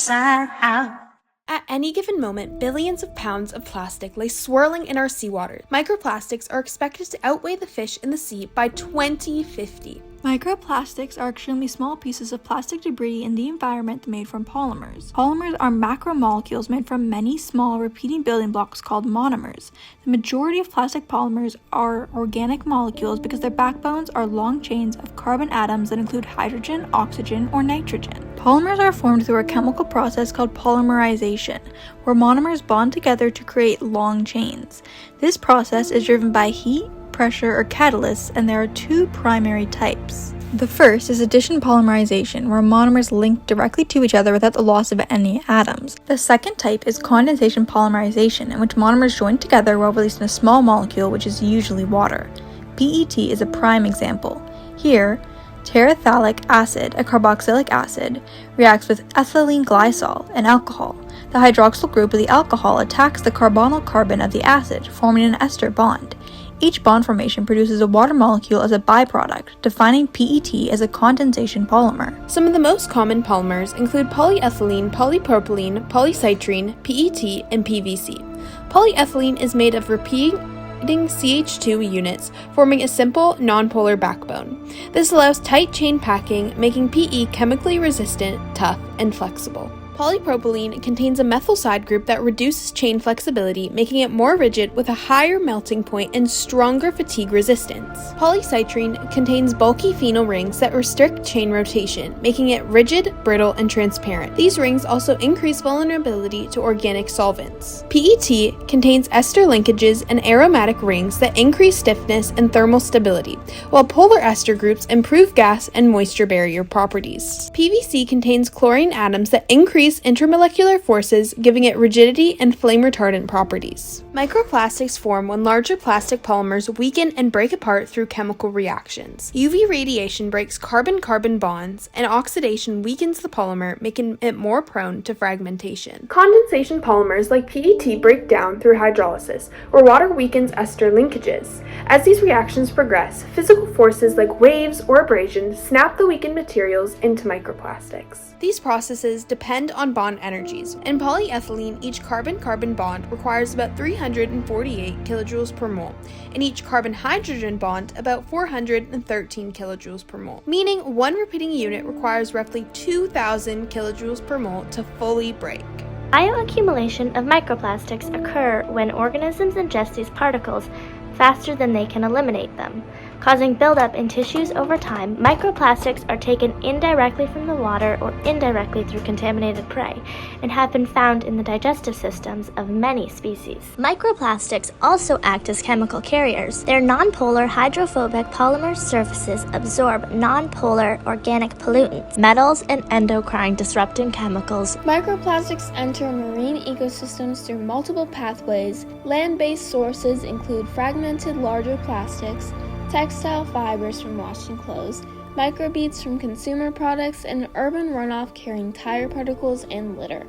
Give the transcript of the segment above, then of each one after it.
inside out. At any given moment, billions of pounds of plastic lay swirling in our seawater. Microplastics are expected to outweigh the fish in the sea by 2050. Microplastics are extremely small pieces of plastic debris in the environment made from polymers. Polymers are macromolecules made from many small repeating building blocks called monomers. The majority of plastic polymers are organic molecules because their backbones are long chains of carbon atoms that include hydrogen, oxygen, or nitrogen. Polymers are formed through a chemical process called polymerization, where monomers bond together to create long chains. This process is driven by heat, pressure, or catalysts, and there are two primary types. The first is addition polymerization, where monomers link directly to each other without the loss of any atoms. The second type is condensation polymerization, in which monomers join together while releasing a small molecule, which is usually water. PET is a prime example. Here, terephthalic acid, a carboxylic acid, reacts with ethylene glycol, an alcohol. The hydroxyl group of the alcohol attacks the carbonyl carbon of the acid, forming an ester bond. Each bond formation produces a water molecule as a byproduct, defining PET as a condensation polymer. Some of the most common polymers include polyethylene, polypropylene, polycitrene, PET, and PVC. Polyethylene is made of repeating CH2 units, forming a simple, nonpolar backbone. This allows tight chain packing, making PE chemically resistant, tough, and flexible. Polypropylene contains a methyl side group that reduces chain flexibility, making it more rigid with a higher melting point and stronger fatigue resistance. Polycitrene contains bulky phenyl rings that restrict chain rotation, making it rigid, brittle, and transparent. These rings also increase vulnerability to organic solvents. PET contains ester linkages and aromatic rings that increase stiffness and thermal stability, while polar ester groups improve gas and moisture barrier properties. PVC contains chlorine atoms that increase intermolecular forces, giving it rigidity and flame retardant properties. Microplastics form when larger plastic polymers weaken and break apart through chemical reactions. UV radiation breaks carbon-carbon bonds, and oxidation weakens the polymer, making it more prone to fragmentation. Condensation polymers like PET break down through hydrolysis, where water weakens ester linkages. As these reactions progress, physical forces like waves or abrasion snap the weakened materials into microplastics. These processes depend on bond energies. In polyethylene, each carbon-carbon bond requires about 348 kilojoules per mole, and each carbon-hydrogen bond about 413 kilojoules per mole, meaning one repeating unit requires roughly 2,000 kilojoules per mole to fully break. Bioaccumulation of microplastics occur when organisms ingest these particles faster than they can eliminate them, causing buildup in tissues over time. Microplastics are taken indirectly from the water or indirectly through contaminated prey and have been found in the digestive systems of many species. Microplastics also act as chemical carriers. Their nonpolar hydrophobic polymer surfaces absorb nonpolar organic pollutants, metals, and endocrine disrupting chemicals. Microplastics enter marine ecosystems through multiple pathways. Land-based sources include fragmented larger plastics, textile fibers from washing clothes, microbeads from consumer products, and urban runoff carrying tire particles and litter.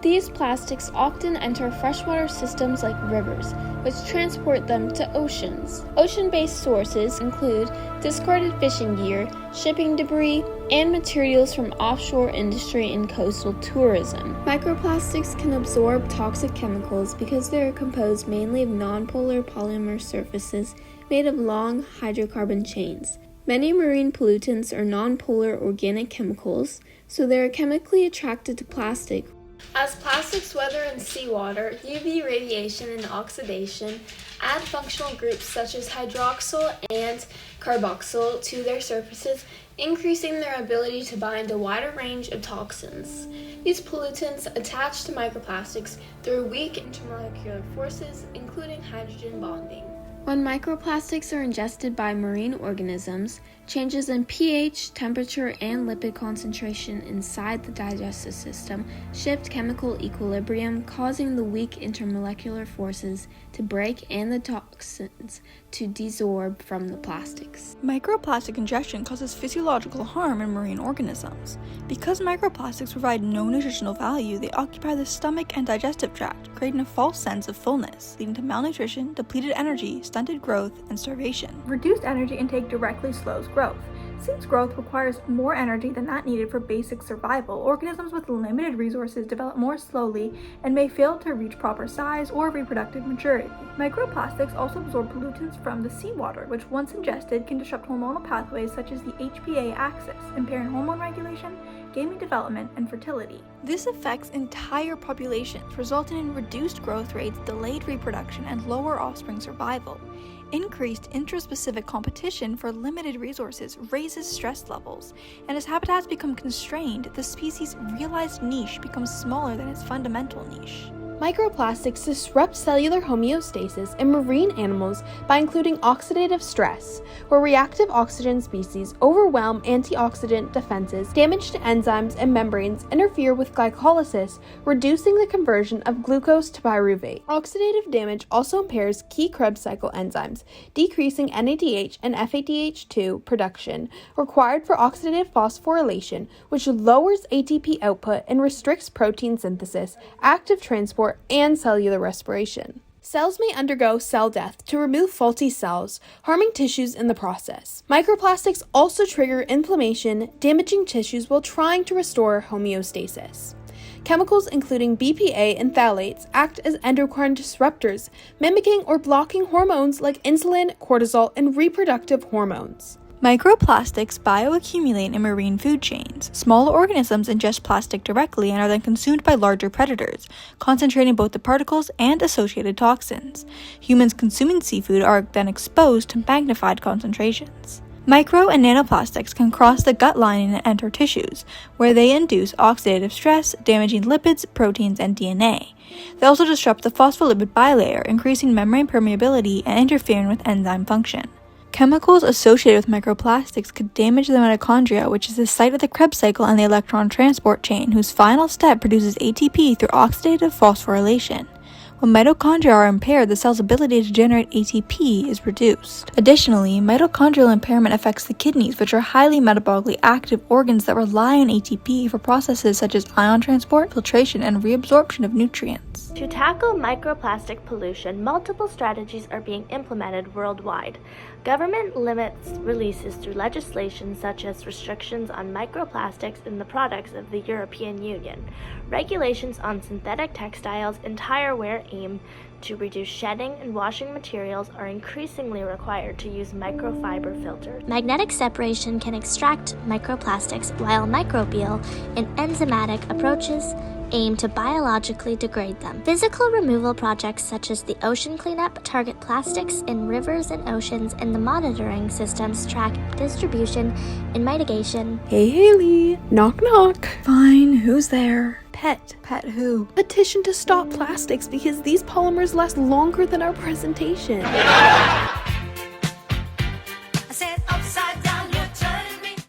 These plastics often enter freshwater systems like rivers, which transport them to oceans. Ocean-based sources include discarded fishing gear, shipping debris, and materials from offshore industry and coastal tourism. Microplastics can absorb toxic chemicals because they are composed mainly of nonpolar polymer surfaces made of long hydrocarbon chains. Many marine pollutants are nonpolar organic chemicals, so they are chemically attracted to plastic. As plastics weather in seawater, UV radiation and oxidation add functional groups such as hydroxyl and carboxyl to their surfaces, increasing their ability to bind a wider range of toxins. These pollutants attach to microplastics through weak intermolecular forces, including hydrogen bonding. When microplastics are ingested by marine organisms, changes in pH, temperature, and lipid concentration inside the digestive system shift chemical equilibrium, causing the weak intermolecular forces to break and the toxins to desorb from the plastics. Microplastic ingestion causes physiological harm in marine organisms. Because microplastics provide no nutritional value, they occupy the stomach and digestive tract, creating a false sense of fullness, leading to malnutrition, depleted energy, stunted growth, and starvation. Reduced energy intake directly slows growth. Since growth requires more energy than that needed for basic survival, organisms with limited resources develop more slowly and may fail to reach proper size or reproductive maturity. Microplastics also absorb pollutants from the seawater, which once ingested can disrupt hormonal pathways such as the HPA axis, impairing hormone regulation, gamete development, and fertility. This affects entire populations, resulting in reduced growth rates, delayed reproduction, and lower offspring survival. Increased intraspecific competition for limited resources raises stress levels, and as habitats become constrained, the species' realized niche becomes smaller than its fundamental niche. Microplastics disrupt cellular homeostasis in marine animals by including oxidative stress, where reactive oxygen species overwhelm antioxidant defenses, damage to enzymes and membranes, interfere with glycolysis, reducing the conversion of glucose to pyruvate. Oxidative damage also impairs key Krebs cycle enzymes, decreasing NADH and FADH2 production required for oxidative phosphorylation, which lowers ATP output and restricts protein synthesis, active transport, and cellular respiration. Cells may undergo cell death to remove faulty cells, harming tissues in the process. Microplastics also trigger inflammation, damaging tissues while trying to restore homeostasis. Chemicals including BPA and phthalates act as endocrine disruptors, mimicking or blocking hormones like insulin, cortisol, and reproductive hormones. Microplastics bioaccumulate in marine food chains. Smaller organisms ingest plastic directly and are then consumed by larger predators, concentrating both the particles and associated toxins. Humans consuming seafood are then exposed to magnified concentrations. Micro and nanoplastics can cross the gut lining and enter tissues, where they induce oxidative stress, damaging lipids, proteins, and DNA. They also disrupt the phospholipid bilayer, increasing membrane permeability and interfering with enzyme function. Chemicals associated with microplastics could damage the mitochondria, which is the site of the Krebs cycle and the electron transport chain, whose final step produces ATP through oxidative phosphorylation. When mitochondria are impaired, the cell's ability to generate ATP is reduced. Additionally, mitochondrial impairment affects the kidneys, which are highly metabolically active organs that rely on ATP for processes such as ion transport, filtration, and reabsorption of nutrients. To tackle microplastic pollution, multiple strategies are being implemented worldwide. Government limits releases through legislation such as restrictions on microplastics in the products of the European Union. Regulations on synthetic textiles and tire wear aim to reduce shedding, and washing materials are increasingly required to use microfiber filters. Magnetic separation can extract microplastics, while microbial and enzymatic approaches aim to biologically degrade them. Physical removal projects such as the Ocean Cleanup target plastics in rivers and oceans, and the monitoring systems track distribution and mitigation. Hey Haley, knock knock. Fine, who's there? Pet. Pet who? Petition to stop plastics because these polymers last longer than our presentation. I said,